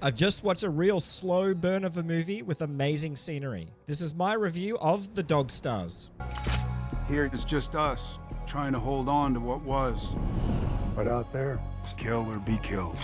I've just watched a real slow burn of a movie with amazing scenery. This is my review of The Dog Stars. Here it's just us, trying to hold on to what was. But out there, it's kill or be killed.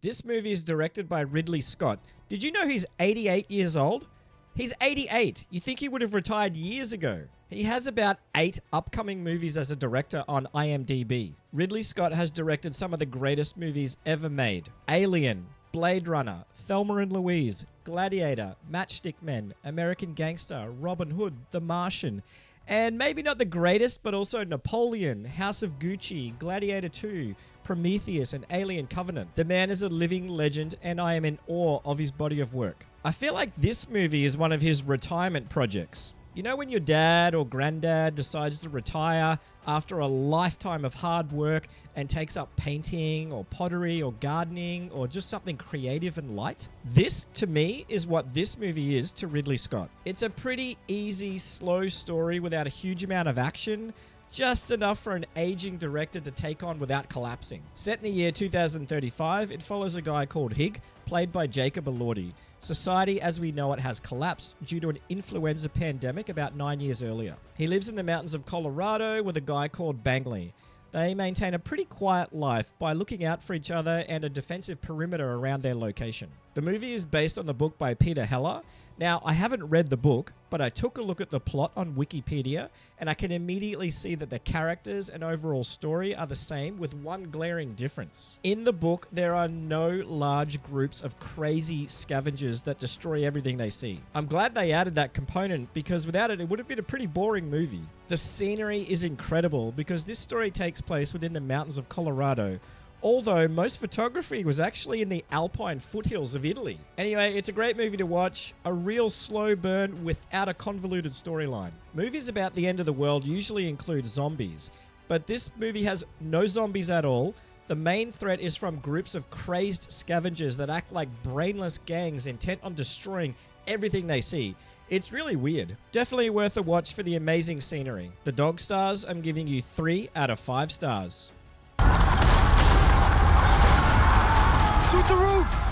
This movie is directed by Ridley Scott. Did you know he's 88 years old? He's 88. You think he would have retired years ago. He has about 8 upcoming movies as a director on IMDb. Ridley Scott has directed some of the greatest movies ever made. Alien, Blade Runner, Thelma and Louise, Gladiator, Matchstick Men, American Gangster, Robin Hood, The Martian, and maybe not the greatest, but also Napoleon, House of Gucci, Gladiator 2, Prometheus, and Alien Covenant. The man is a living legend, and I am in awe of his body of work. I feel like this movie is one of his retirement projects. You know when your dad or granddad decides to retire after a lifetime of hard work and takes up painting or pottery or gardening or just something creative and light? This, to me, is what this movie is to Ridley Scott. It's a pretty easy, slow story without a huge amount of action, just enough for an aging director to take on without collapsing. Set in the year 2035, it follows a guy called Hig, played by Jacob Elordi. Society as we know it has collapsed due to an influenza pandemic about 9 years earlier. He lives in the mountains of Colorado with a guy called Bangley. They maintain a pretty quiet life by looking out for each other and a defensive perimeter around their location. The movie is based on the book by Peter Heller. Now, I haven't read the book, but I took a look at the plot on Wikipedia, and I can immediately see that the characters and overall story are the same, with one glaring difference. In the book, there are no large groups of crazy scavengers that destroy everything they see. I'm glad they added that component, because without it, it would have been a pretty boring movie. The scenery is incredible, because this story takes place within the mountains of Colorado, although most photography was actually in the alpine foothills of Italy. Anyway, it's a great movie to watch, a real slow burn without a convoluted storyline. Movies about the end of the world usually include zombies, but this movie has no zombies at all. The main threat is from groups of crazed scavengers that act like brainless gangs intent on destroying everything they see. It's really weird. Definitely worth a watch for the amazing scenery. The Dog Stars, I'm giving you 3 out of 5 stars. Shoot the roof!